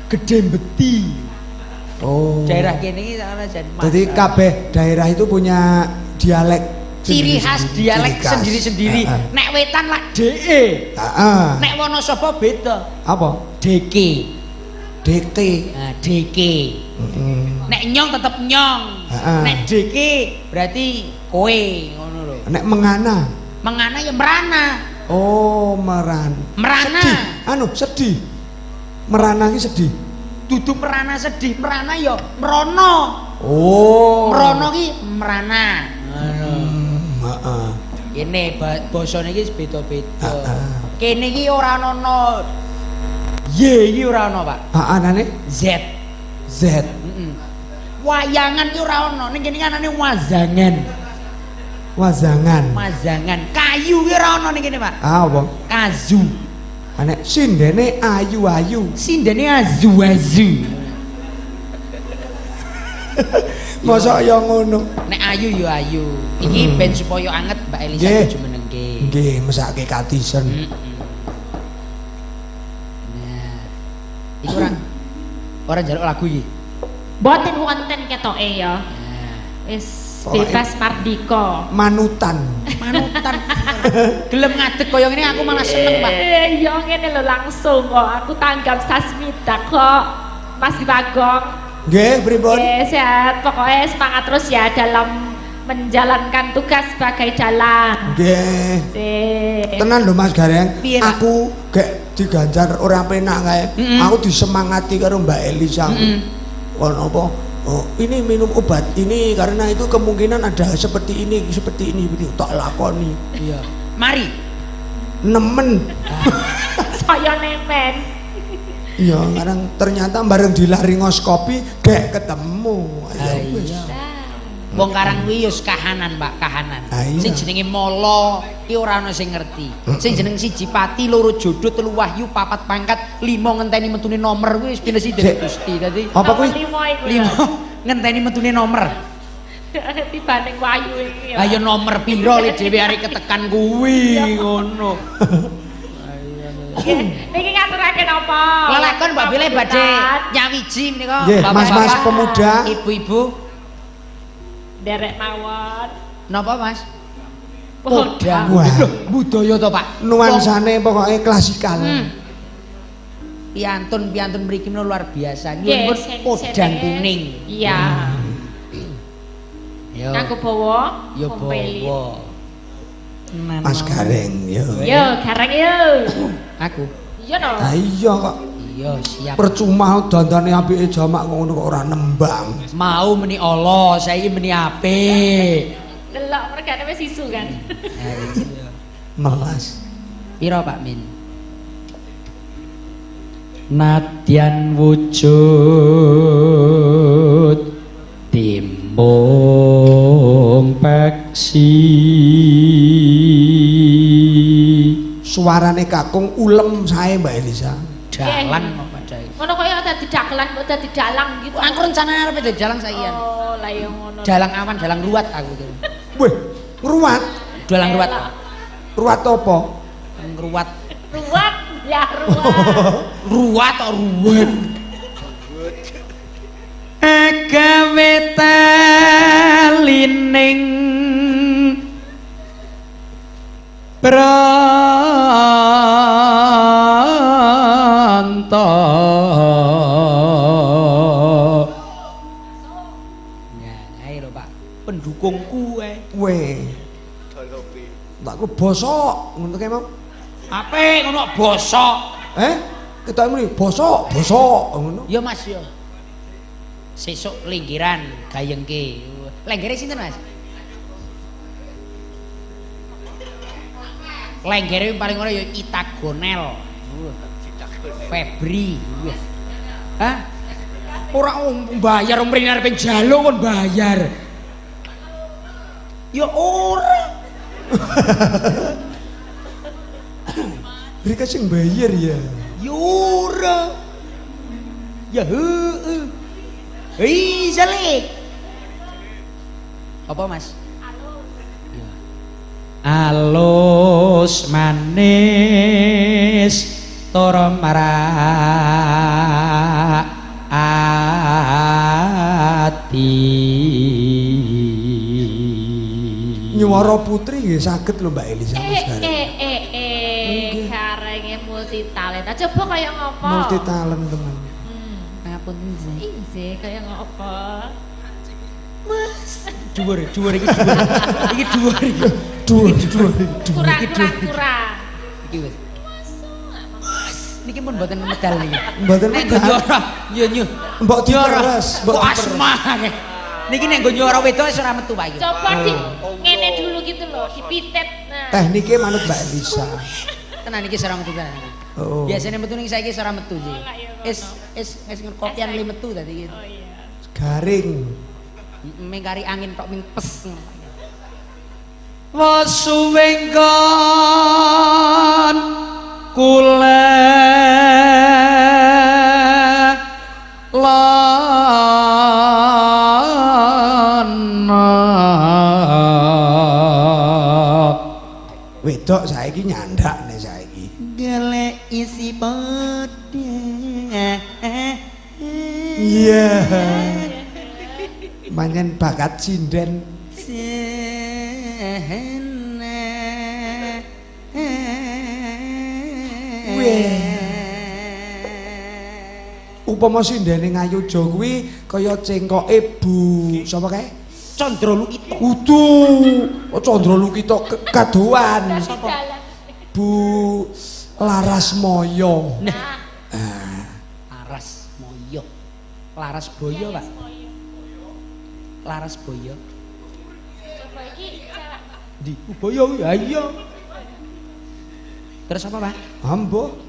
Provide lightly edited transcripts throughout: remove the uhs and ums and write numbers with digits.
Gede Beti. Oh. Daerah kene iki ana jan. Jadi kabeh daerah itu punya dialek ciri khas dialek sendiri-sendiri. Nek wetan lak DE. Heeh. Nek Wonosobo beda. Apa? DK. DK. Nah, DK. Nek nyong tetep nyong. Nek DK berarti kowe ngono lho. Nek mengana. Mengana ya merana. Oh, merana. Sedih. Sedih. Merana iki sedih. Dudu merana sedih, merana ya merono. Oh. Merono ki merana. Heeh. Kene basane iki beda-beda. Kene iki ora ono Y iki ora ono, Pak. Anane Z. Z. Wayangan ki ora ono, ning kene anane wazangan. Wazangan. Kayu ki ora ono ning kene, Pak. Apa? Kazu. Nek sindene ayu-ayu. Sindene azu-azu. Masa ya ngono. Nek ayu ya ayu. Iki ben supaya anget Mbak Elisa jumenengke. Nggih, mesake katisen. Nah. Iku ora njaluk lagu iki. Mboten wonten ketoke ya. Wis bebas mardika. Manutan. Gelem ngadeg kaya ngene aku malah seneng, Pak. Iya ngene lho langsung kok. Aku tanggap Sasmita kok. Mas Bagong. Nggih, pripun? Sehat. Pokoknya semangat terus ya dalam menjalankan tugas sebagai dalang. Nggih. Tenan lho Mas Gareng. Aku gek diganjar ora penak kae. Aku disemangati karo Mbak Elisa. Ono apa? Oh, ini minum obat ini karena itu kemungkinan ada seperti ini tak lakoni. Iya. Mari. Nemen. Saya nemen. Iya, sekarang ternyata bareng dilaringoskopi gek ketemu. Iya. Wong Karang kuwi ya kahanan, Mbak, kahanan. Sing jenenge Molo iki ora ana sing ngerti. Sing jeneng siji Pati, loro Jodoh, telu Wahyu, papat Pangkat, limo ngenteni metune nomor kuwi wis pilih siji Gusti. Dadi apa kuwi? Limo ngenteni metune nomor. Dibanding Wahyu iki ya. Lah ya nomor piro le dhewe arek ketekan kuwi ngono. Niki ngaturaken apa? Lelakon Mbak Bile badhe nyawiji menika. Mas-mas pemuda, ibu-ibu derek mawon. Napa Mas? Podang. Wah, budaya to Pak. Nuansane pokoknya klasikal. Piantun mriki luar biasa. Nyuwun podang kuning. Iya. Yo. Kanggo bawa. Yo bawa. Mas Gareng yo. Yo, Gareng yo. Aku. Iya to. Ah iya kok. Iya, siap. Percuma dandane apike jamak ngono kok ora nembang. Mau meni Allah, saiki meni apik. Delok mergane wis isu kan. Melas. Piro Pak Min? Nadyan wujud timbung peksi. Suarane kakung ulem sae Mbak Elisa. Dalang apa dae? Ngono kaya dadi dagelan kok dadi dalang gitu. Aku rencana arep dadi dalang saiki. Oh, lah ya ngono. Dalang awan, dalang ruwat aku tuh. Weh, ngruwat. Dalang ruwat. Ruwat apa? Ngruwat. Ruwat, ya ruwat. Ruwat atau ruwen? Gawe talining Pranto. Ya, ayo Pak, pendukungku Weh. Tak ku bosok ngono kae mau. Apik ngono bosok. Ketemu nih bosok ngono. Ya Mas ya. Sesuk linggiran gayengke. Lenggere sinten Mas? Lenggere paling ora ya Itagonel. Febri. Hah? Ora bayar mrene arep njaluk kon bayar. Ya ora. Mereka sing bayar ya. Ya ora. Ya heeh. Hei, Salik. Apa Mas? Alus manis toro marak Nyuwara putri nggih saged lho Mbak Elisa Mas Gareng. Garenge multi talenta. Coba kaya ngopo? Multi talent teman. Ngapunten sih. Iya, kaya ngopo? Mas, dhuwur iki dhuwur. Iki dhuwur iki. Dhuwur. Kurang. Iki wis. Mas, niki pun mboten medal niki. Mboten Nek medal. nyora, yo. Mbok diperes, mbok Kok asma. Niki nek nggo nyora wedok wis ora metu Pak iki. Coba di ngene dulu gitu loh, dipitet. Nah. Teknike manut Mbak Elisa. Tenan iki ora metu tenan. Oh. Biasanya metu ning saiki ora metu sih. Es ngerkopian li metu tadi gitu. Oh iya. Garing. Mengkari angin tok ming pes. Wasuwengkon kula Wedok saiki nyandak nih saiki. Gelek isi podhe. Iya. Manyen bakat sinden. Upama sindene Ngayuja kuwi kaya cengkoke Bu sapa kae? Candra Lukita. Udu. Oh Candra Lukita kadoan. Bu Larasmaya. Nah. Laras Moyo. Laras Boyo, Pak. Laras Boyo. Coba iki Di Boyo ya iya. Terus apa, Pak? Ambo.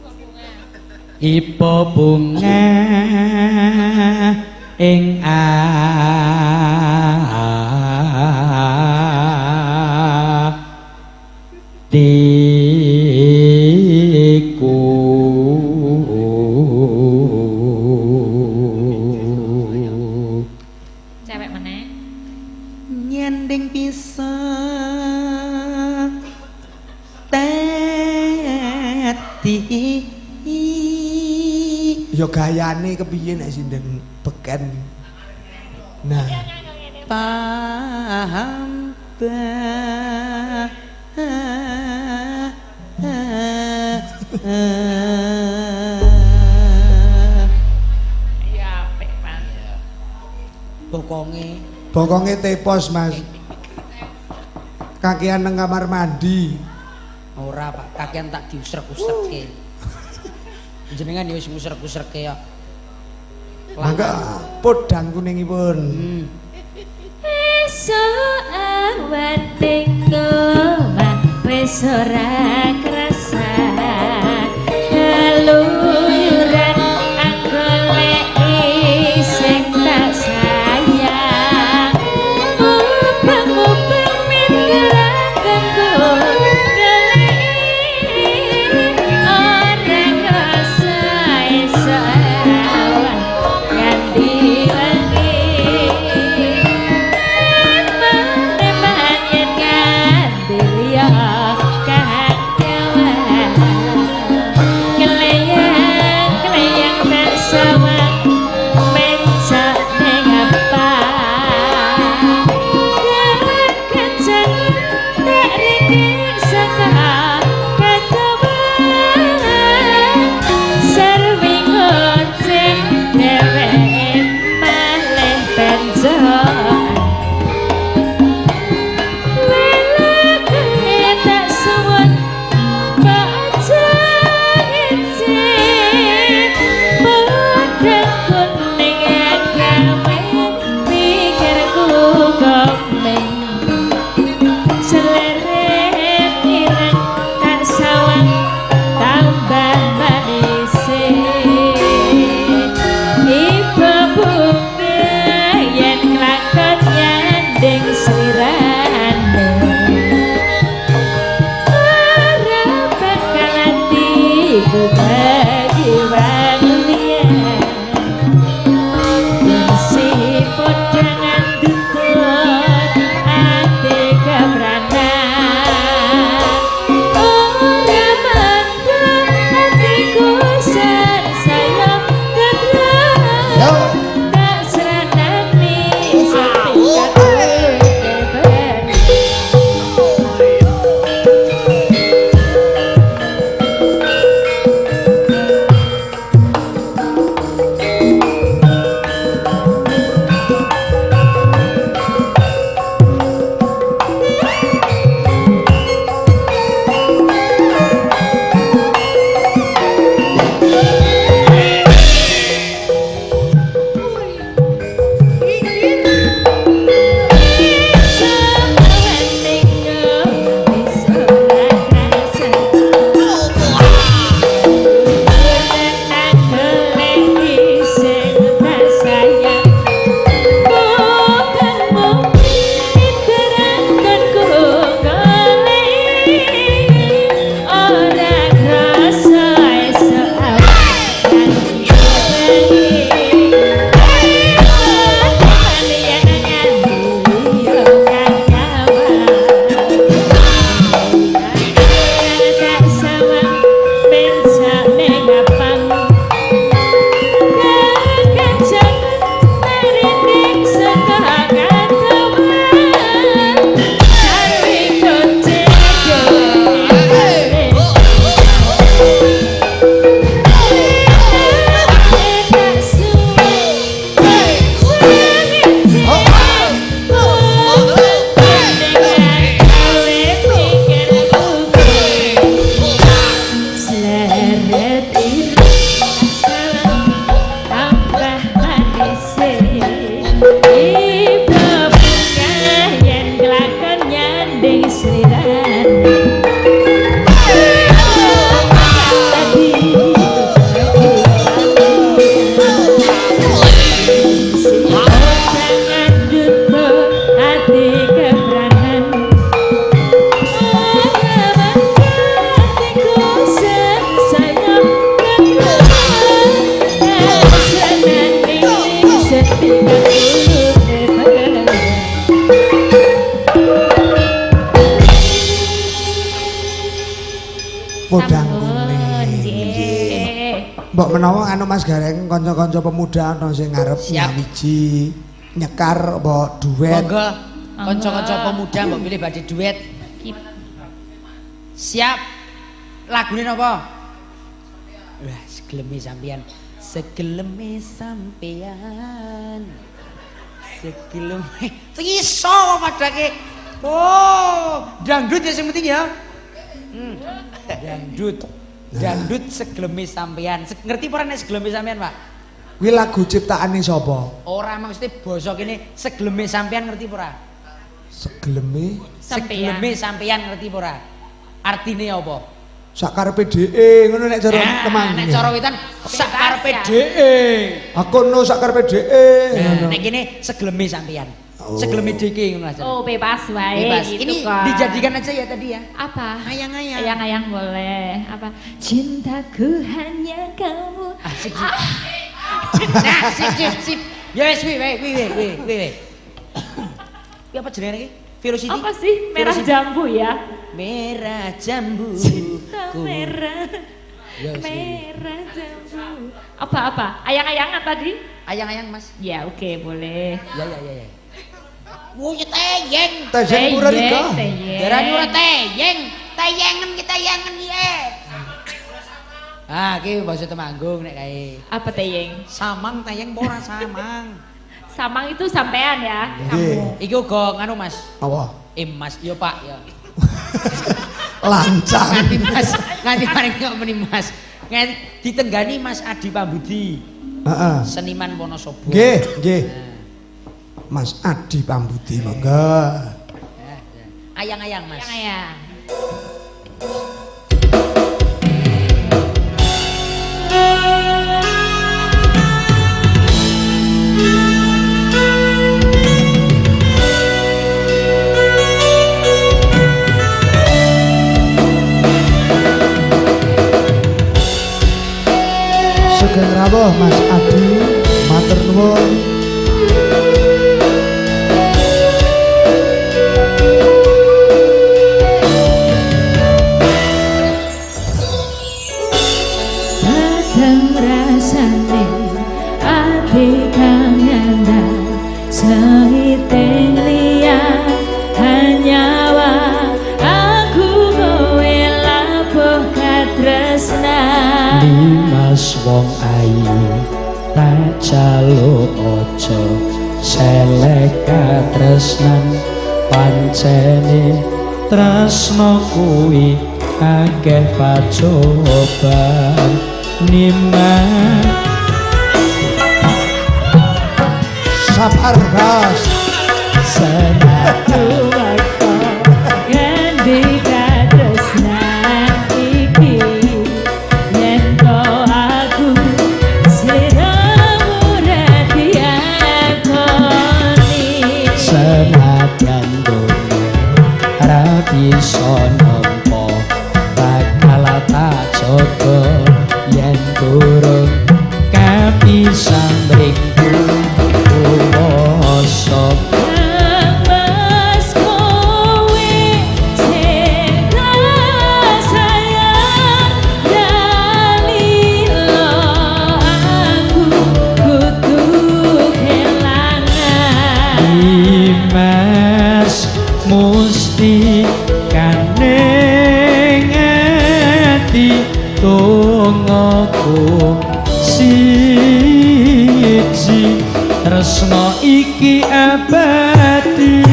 Ipo bunga ing atiku cewek meneh. nyanding pisah tati Ya gayane kepiye nek sinden beken. Nah, paham Ya apik, Mas. bokonge tepos, Mas. Kakian nang kamar mandi. ora Pak kakean tak diusrek-usrekke jenengan ya wis ngusrek-usrekke ya Mangga podang kuningipun. Esuk awan tengoma wis ora krasa kaluyuran anggoleki sing tak sayang mubeng-mubeng minggarang kanggo goleki ora krasa esuk awan ganti wengi meneman yen ganti liya kang jawa keleyang-keleyang tak sawang mencak ning apa kenceng tak rindik saka kacoban serwi ngoceh dheweke malih benjol lelake tak suwun baca izin pedang kuning gawe pikirku komeng seleret ireng tak sawang tambah manise ibu bunga yen kelakon nyanding slirane ora bakal atiku bagi walian bersih podangan dukun ati kebranan ora mandang atiku sarsaya Yo. tak seranani Mbok menawa anu Mas Gareng kanca-kanca pemuda ana sing ngarep nyawiji nyekar apa duet. Monggo kanca-kanca pemuda mbok milih badhe duet. Siap. Lagune napa? Wah, segeleme sampean. Segeleme sampean. Segeleme. Iso padake. Oh, dangdut ya sing penting ya. Dangdut. Dangdut segeleme sampean. Ngerti ora nek segeleme sampean, Pak? Kuwi lagu ciptaane sapa? Ora maksudnya basa kene segeleme sampean ngerti ora? Segeleme Segeleme sampean ngerti ora? Artine apa? sakarepe dhewe ngono nek cara temang. Nek cara wetan sakarepe dhewe. Aku no sakarepe dhewe ngono. Nek kene segeleme sampean. Segeleme dhewe ngono aja. Oh, bebas wae Bebas. gitu Ini kan. dijadikan aja ya tadi ya. Apa? Ayang-ayang. Ayang-ayang boleh. Apa? Cintaku hanya kamu. Sip. Nah, sip. Ya wis wi. Ki apa jenenge iki? Velocity. Apa sih? Merah Velocity. jambu ya? Merah jambu. Cinta merah. Ya, wis, Merah jambu. Apa? Ayang-ayangan tadi? Ayang-ayang Mas. Ya, oke, boleh. Ya. Wuh, teyeng. Tejeng pura nika. Darani ora teyeng. Teyengen kita yangen ya. Ah, iki bahasa Temanggung nek kae. Apa teyeng? Samang teyeng apa ora samang. Samang itu sampean ya? Nggih. Iki uga nganu Mas. Apa? Mas, yo Pak ya. Lancang. Nganti paling kok meni Mas. Nganti ditenggani Mas Adi Pambudi. Heeh. Seniman Wonosobo. Nggih. Mas Adi Pambudi monggo. Ayang-ayang Mas. Ayang-ayang. Sugeng rawuh Mas Adi, matur nuwun. Padang rasane ati kang nyandang sehiting liyan hanyawa aku kowe labuh katresnan. Mas wong ayu tak jaluk aja selek katresnan pancene tresno kuwi akeh pacoban niman Sabar Bos. senatu Waktu ngendi katresnan iki yen to aku siramu radiakoni. senadyan donya ra bisa nampa bakal tak jaga yen durung kapisah mringku kuwasa Mas kowe sing sayang dalilo aku kudu kelangan. Mas musti kaneng ati tungaku siji tresno iki abadi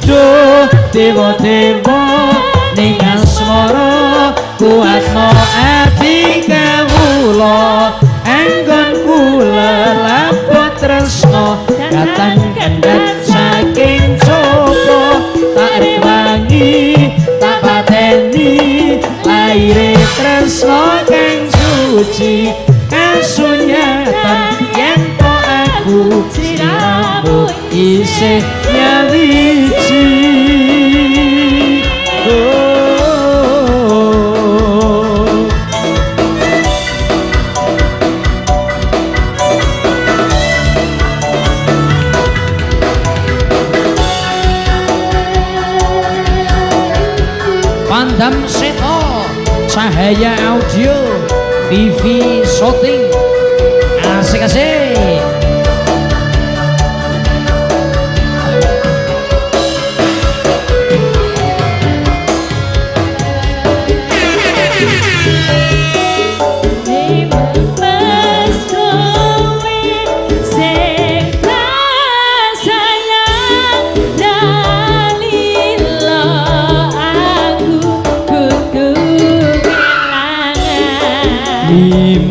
duh dewa-dewa ning asmara kuatno ati kawula anggon kula laput tresno katan kandat saking coba tak rewangi tak pateni laire tresno kang suci kasunyatan yen to aku siramu isih nyawiji. Pandam Seto Cahaya Audio Vivi Shooting asik-asik.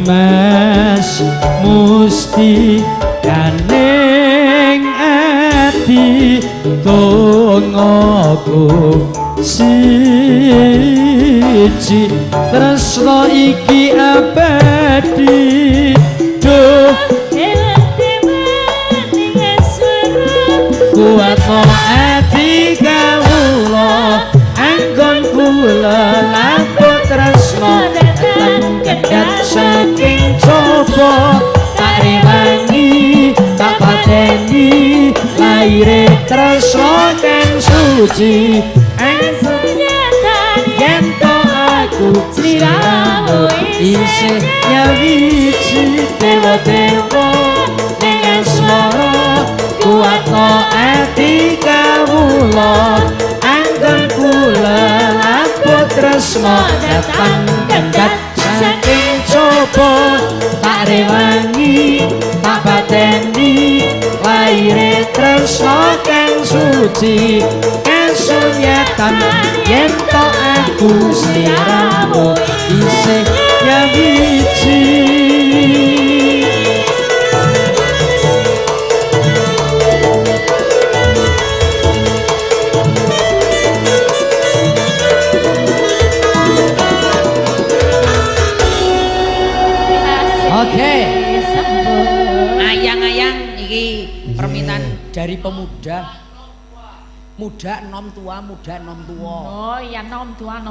Mas musti kaneng ati tongoku siji tresno iki abadi duh kuatno ati kawula anggon kula laput tresno kedat saking coba tak rewangi tak pateni laire tresno kang suci yen to aku sliramu isih nyawiji dewa-dewa ning asmara kuatno ati kawula anggon kula laput tresno datang kedat saking coba tak rewangi tak pateni laire tresno kang suci kasunyatan yen to aku sliramu isih nyawiji. Oke. Ayang-ayang iki permintaan dari pemuda. Muda nom tua, muda nom tua. Oh iya nom tua.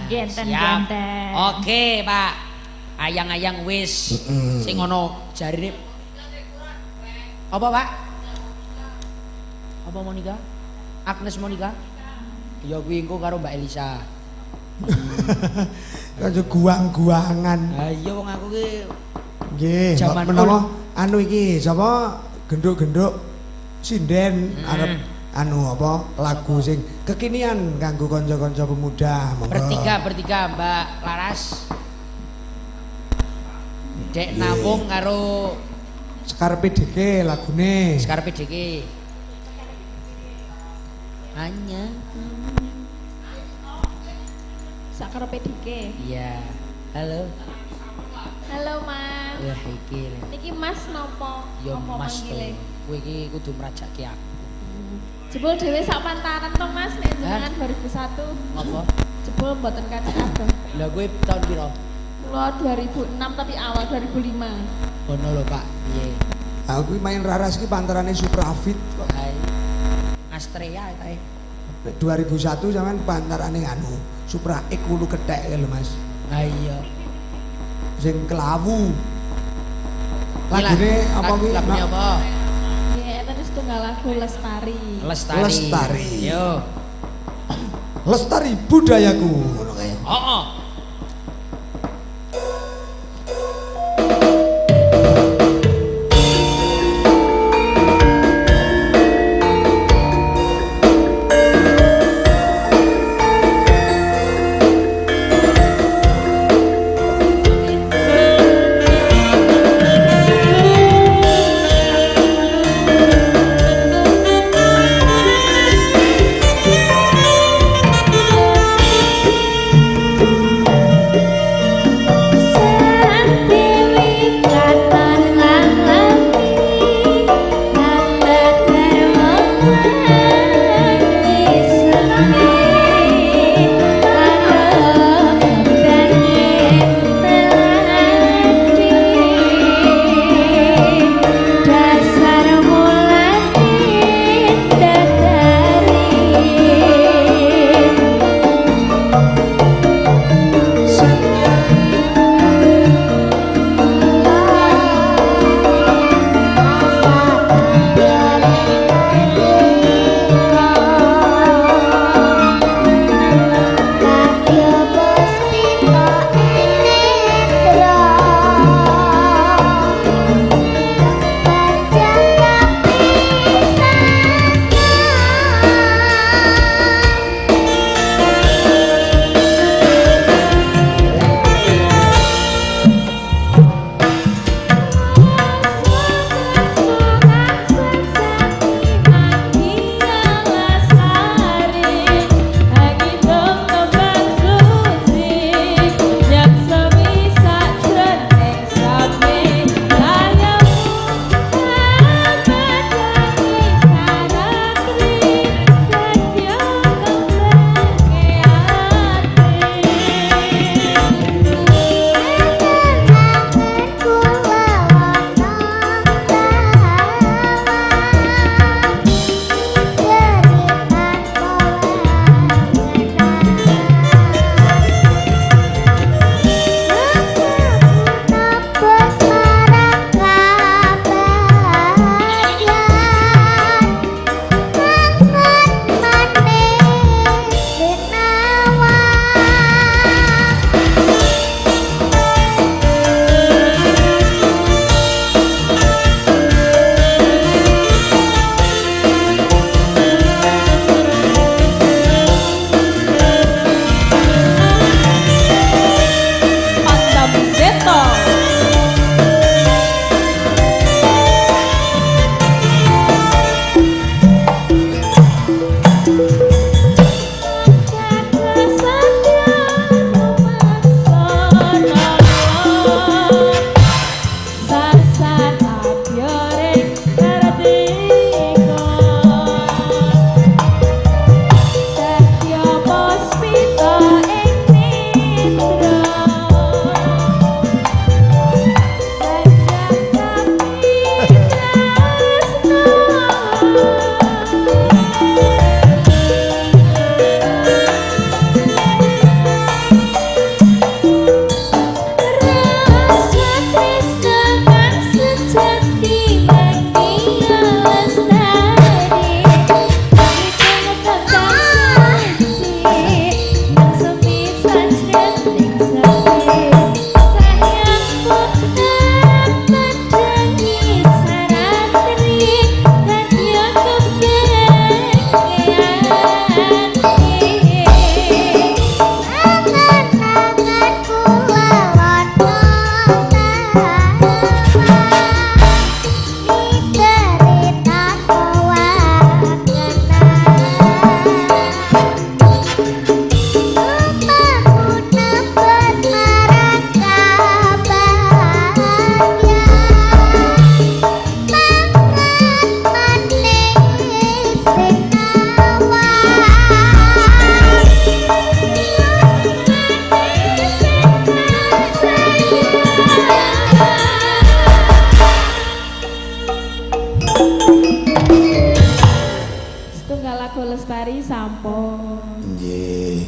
Ya, Genten. Oke, Pak. Ayang-ayang wis sing ngono jarine. Apa, Pak? Apa Monica? Agnes Monica? Ya kuwi engko karo Mbak Elisa. Kaya guang-guangan. Ha iya wong aku ki Nggih, Jaman menawa anu iki sapa genduk-genduk sinden arep anu apa lagu sing kekinian kanggo kanca-kanca pemuda. Monggo. bertiga Mbak Laras. Dek Nawung karo Sekar PDK lagune. Sekar PDK. Hanya Sakaro PDK. iya. Halo. Halo Mas. Wah iki. Niki Mas nopo? Ya Nopo Mas to. manggile? Kowe iki kudu mrajaki aku. Jebul dhewe sak pantaran to Mas nek jenengan 2001. Apa? Jebul mboten kadang abang. Lah kowe tahun piro? Kula 2006 tapi awal 2005. Ono lho Pak. Piye? Aku main raras iki pantarane Suprafit kok. Hai. Astrea kae. 2001 sampean pantarane anu Supra X Wulu Kethek lho Mas. Ha iya. Sing kelawu. Lagune apa kuwi? Lagune apa? Nggih, enten setunggal lagu Lestari. Lestari. Yo. Lestari budayaku. Ngono kae. Heeh. Lestari sampun. Nggih.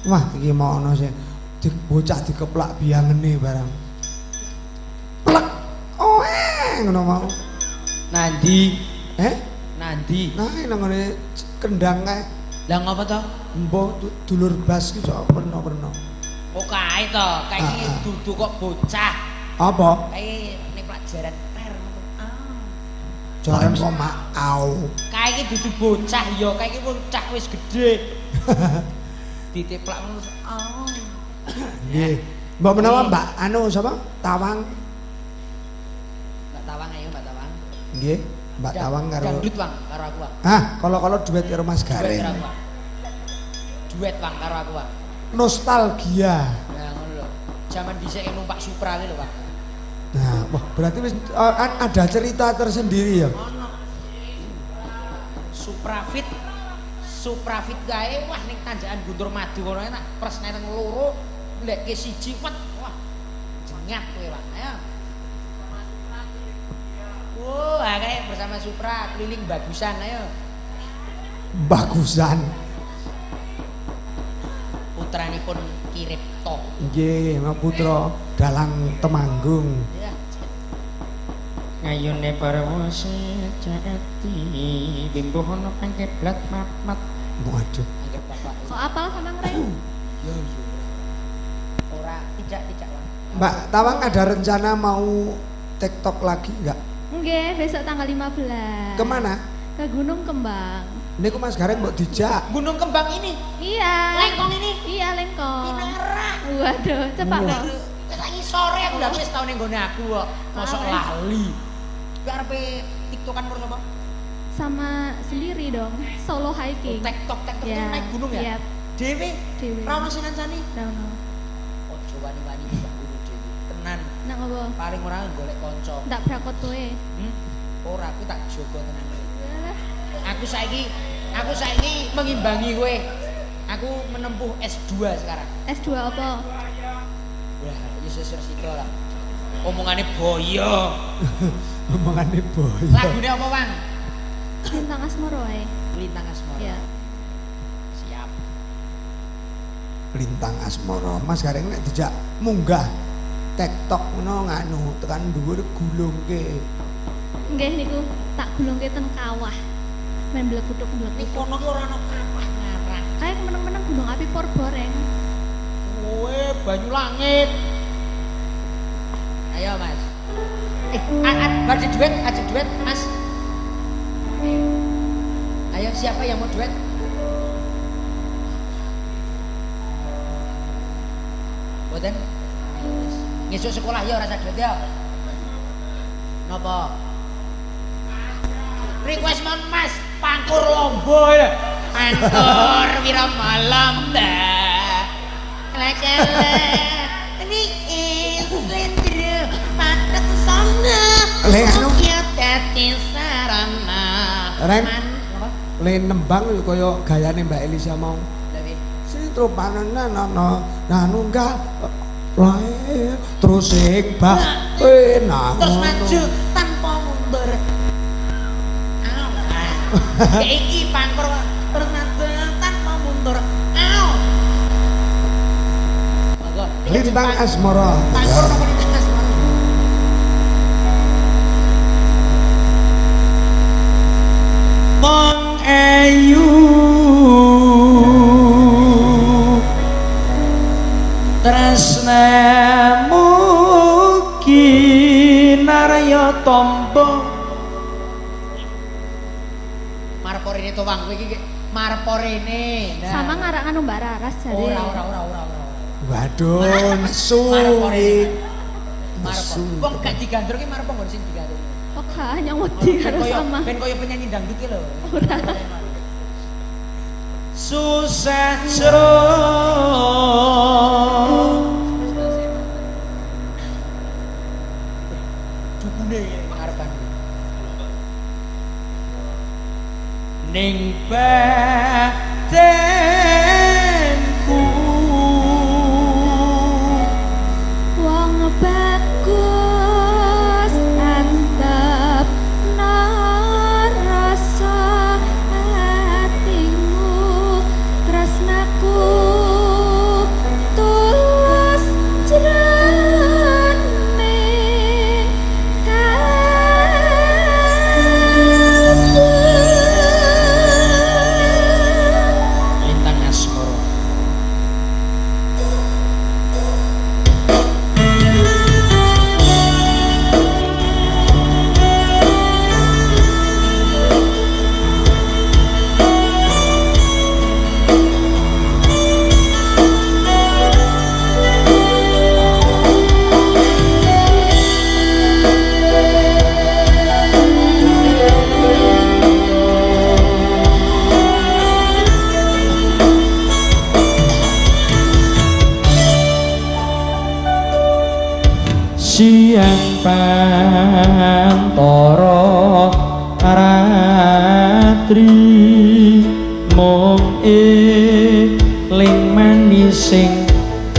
Wah, iki mau ono sing bocah dikeplak biangene barang. Plek. Ngono mau. Nandi? Nandi? Nah, nang ngene kendang kae. Lah ngapa to? Mbah dulur bas ki sok perno-perno. Oh kae to, kae iki dudu kok bocah. Apa? Kae nek pelajaran ter. Jaran kok makau. Kae iki dudu bocah ya, kae iki bocah wis gedhe. Diteplak ngono. Nggih. Mbak menawa Mbak anu sapa? Tawang. Mbak Tawang ayo Mbak Tawang. Nggih, Mbak Tawang karo Dangdut Bang karo aku. Hah, kalau duet karo Mas Gareng. Duet Bang karo aku, Bang. Nostalgia. Nah, ngono lho. Zaman dhisik numpak Supra iki lho, Pak. Nah, wah berarti wis ada cerita tersendiri ya. Ono. Suprafit gawe wah ning tanjakan Guntur Madu kono enak presne nang loro lek ke siji wet wah jengat kowe Pak. Ayo. Wah, kayak bersama Supra keliling bagusan ayo. Bagusan. Putranipun Kiripto. Nggih, Mas Putra Dalang Temanggung. Ya. Ngayune parwase jati bimbo ono pangkeblat mat. Waduh. Anggap Bapak. Kok apal sama ngreng? Ya iya. Ora tidak Bang. Mbak Tawang ada rencana mau TikTok lagi enggak? Nggih, besok tanggal 15. Kemana? Ke Gunung Kembang. Niku Mas Gareng mbok dijak. Gunung Kembang ini. Iya. Lengkong ini. Iya, Lengkong. Pinara. Waduh, cepat kok. Lagi sore aku udah wis tau ning gone aku kok. Mosok lali. Kuwi arepe TikTokan murno apa? Sama sendiri dong, solo hiking. TikTok Ya, naik gunung ya? iya. Dewe. Dewe. Ra ono sing ngancani. Rono. Ojo wani-wani mbak gunung dewe. Tenan. Nak ngopo? Paling ora golek kanca. Ndak brakot kowe. Ora aku tak jogo tenan. Aku saiki mengimbangi kowe. Aku menempuh S2 sekarang. S2 apa? Wah, ya sesur sito lah. Omongane boyo. Omongane boyo. Lagune apa, Bang? Lintang Asmoro ae. Lintang Asmoro. Iya. Siap. Lintang Asmoro. Mas Gareng nek dijak munggah TikTok ngono nganu tekan dhuwur gulungke. Nggih niku tak gulungke ten kawah. Men blekutuk. Ning kono ki ora ono kapah ngarang. Ayo meneng-meneng gunung api Porboreng. Kowe banyu langit. Ayo, Mas. Ajak duet, Mas. Ayo, siapa yang mau duet? Boten? Ngesuk sekolah ya rasa duet ya. Napa? Request mon Mas, Pangkur Lombo ya. Pangkur wira malam dah. Lek-lek. Ini slendro patek sana. Le anu ya dadi sarana. Ren. Le nembang yo kaya gayane Mbak Elisa mau. Lha Sitro panenana nanunggal lae terus ikhbah enak. terus maju tanpa mundur. Iki Pangkur terus maju tanpa mundur. Lintang Asmoro. Pangkur nomor Lintang Asmoro. Wong ayu tresnamu kinarya tampa Marporene to Bang kowe iki marporene. Sama ngarak anu Mbak Raras jare. Ora. Waduh, nesu. Marpo. Wong gak digandrung ki marpo nggon sing digandrung. Kok hanya wedi karo sama. Ben koyo penyanyi dangdut ki lho. Ora. susah jero Dukune ngarepan. ning batenku Wong bagus antep narasa atimu pantara ratri mung eling manising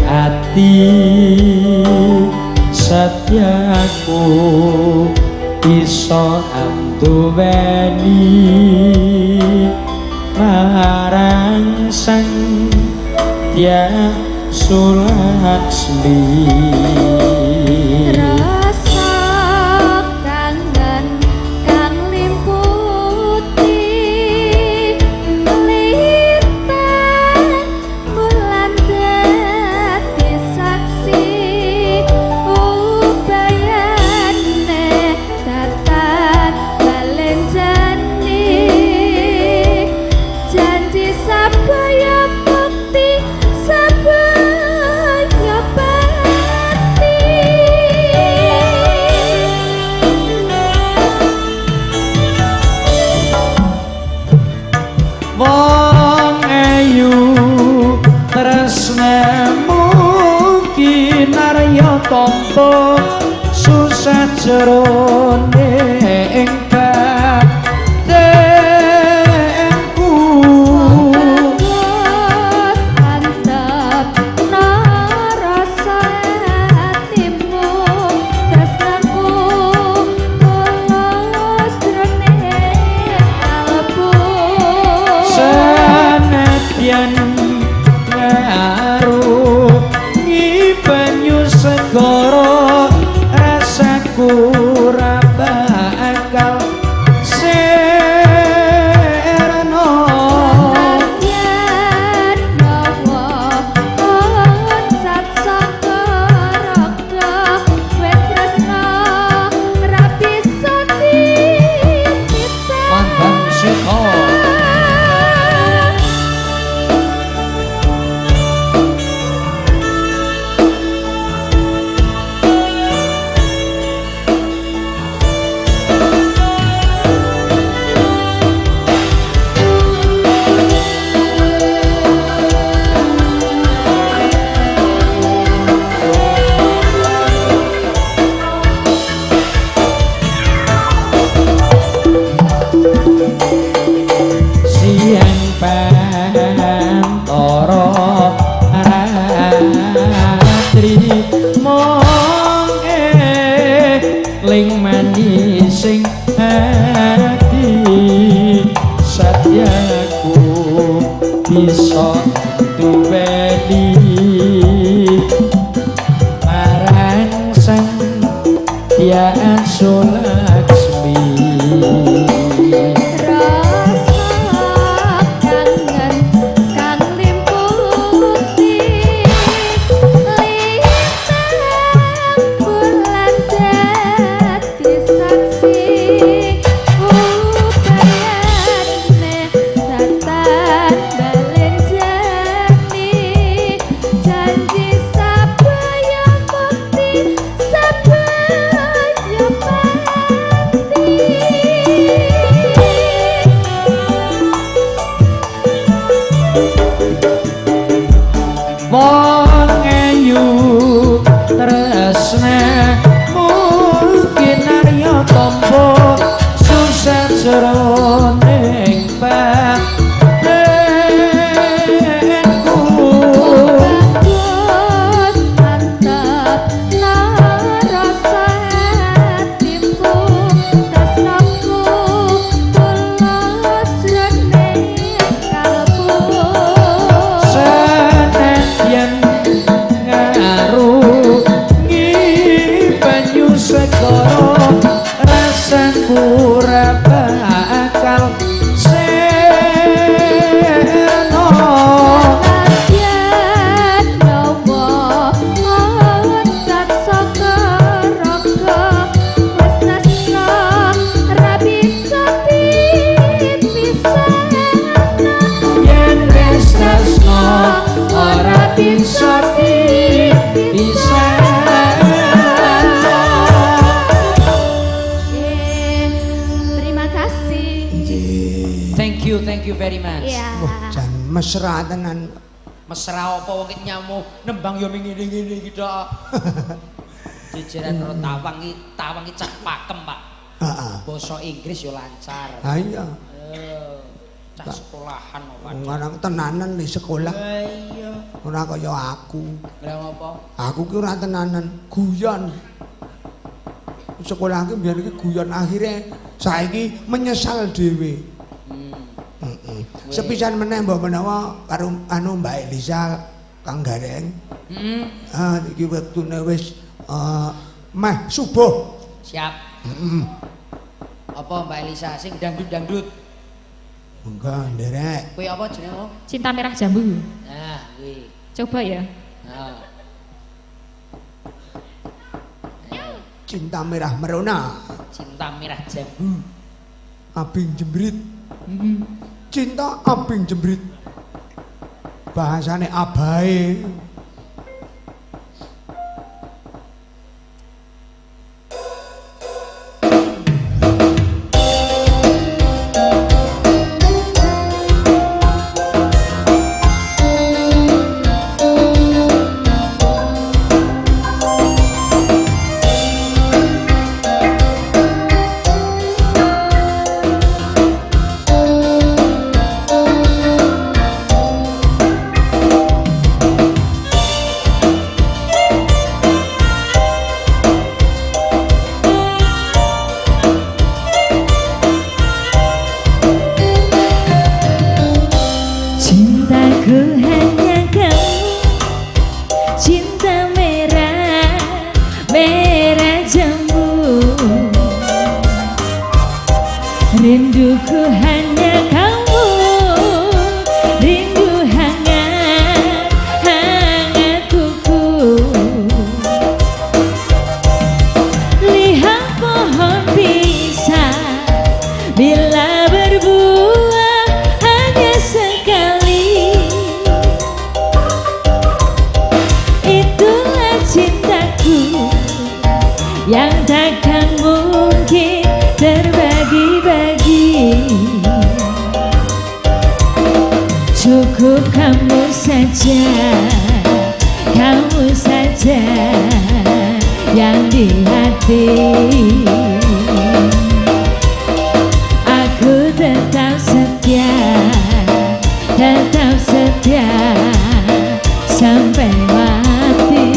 ati satyaku iso anduweni marang sang ya Sulaksmi. Rasa kangen kang limputi lintang bulan dadi saksi ubayane datang balenjani janji sabaya bukti sabaya pati. Wong ayu tresnamu kinarya tampa susah jerone ing batenku. Terus antep rasa hatimu tresnaku tulus jroning kalbu. Senadyan ngaruh banyu segara rasaku ora bakal serno. Yen bawa onsat saka raga wis tresno ra bisa dipisah. Mandang seka siang pantara ratri mong eling manising ati satyaku bisa duweni marang sang Hyang Sulaksmi. Rasa kangen kang limputi lintang bulan dadi saksi ubayane datang balenjani janji sabaya bukti sabaya pati. Wong ayu tresna mungkin arya tampa susah jroning batenku. Bagus mantap rasa hatimu tresnaku tulus jroning kalbu. Senadyan ngaruh banyu segara rasaku ora bakal serno. Yen bawa onsat saka raga wis tresno ra bisa dipisah. Yen wis tresno ora bisa dipisah. Terima kasih. Nggih. Thank you very much. Iya. Wah, jan mesra tenan. Mesra apa wong nyamu nembang yo ngene-ngene iki tok. Jejeran karo tawang iki cah pakem, Pak. Heeh. Basa Inggris yo lancar. Ha iya. Cah sekolahan kok, Pak. Ngarang tenanan di sekolah. Iya. Ora kaya aku. Lah ngopo? Aku ki ora tenanan, guyon. Sekolah ki biyen iki guyon akhirnya saiki menyesal dhewe. Sepisan meneh mbok menawa karo anu Mbak Elisa Kang Gareng. Iki wektune wis meh subuh. Siap. Apa Mbak Elisa sing dangdut-dangdut? Enggak, nderek. Kuwi apa jenenge? Cinta Merah Jambu. Nah, kuwi. Coba ya. Nah. Cinta Merah Merona. Cinta Merah Jambu. Abing jembrit. Cinta abing jembrit. Bahasane abae. Rinduku hanya kamu, rindu hangat, hangat kuku. Lihat pohon pisang bila berbuah hanya sekali. Itulah cintaku yang takkan mungkin terbagi-bagi. Cukup kamu saja yang di hati. Aku tetap setia sampai mati.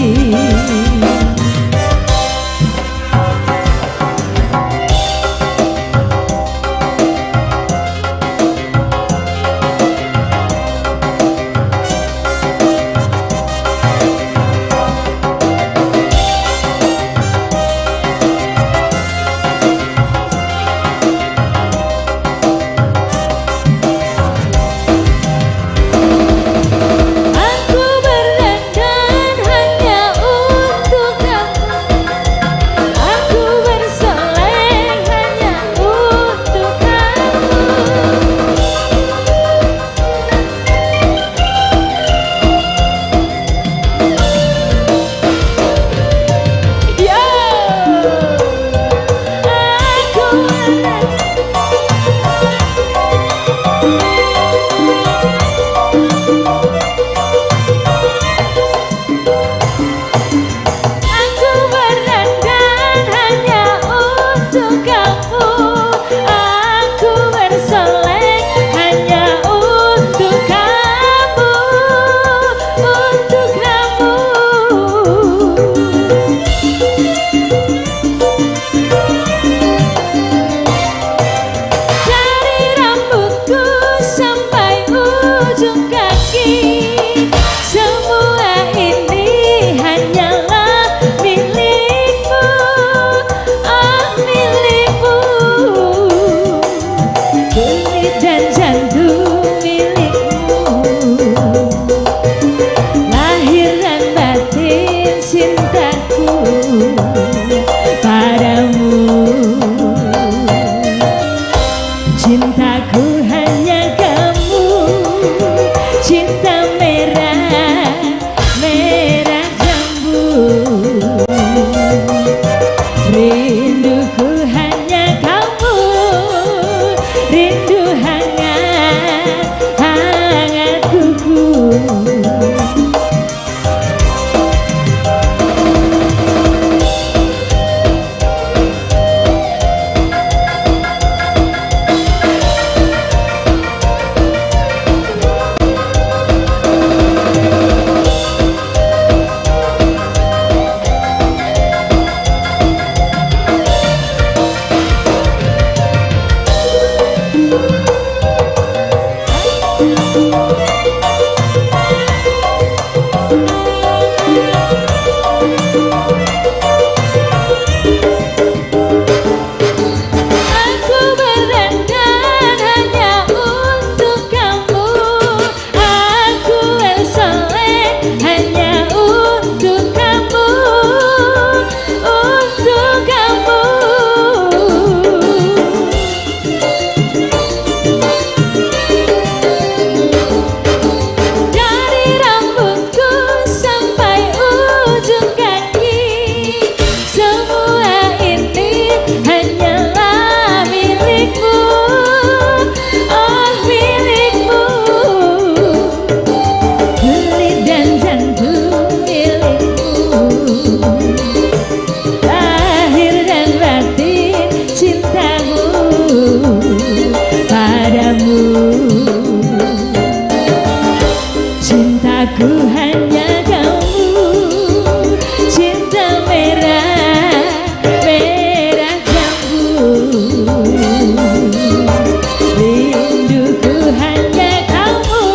Rinduku hanya kamu,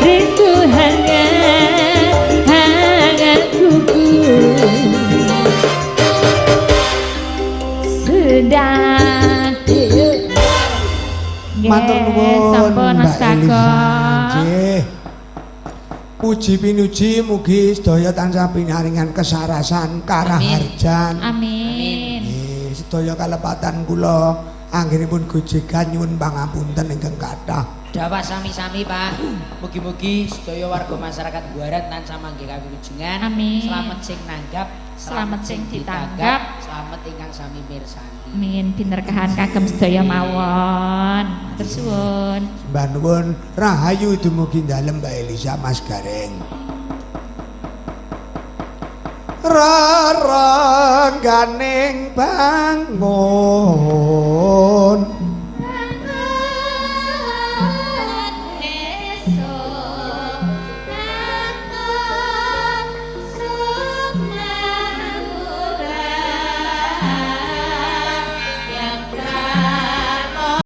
rindu hangat kuku. Sudah Matur nuwun sampun Mas Mbak Elisa. Bagong. Nggih. Puji pinuji mugi sedaya tansah pinaringan kesarasan karaharjan. Amin. Nggih, sedaya kalepatan kula anggenipun gojegan nyuwun pangapunten ingkang kathah. Dawa sami-sami Pak. Mugi-mugi sedaya warga masyarakat Buaran tansah manggih kawilujengan. Amin. Selamat sing nanggap, Selamat sing ditanggap, selamat ingkang sami mirsani. Amin. Pinterkahan kagem sedaya mawon. Matur suwun. Mbah nuwun rahayu dumugi dalem Mbak Elisa Mas Gareng. Rarengganing bangun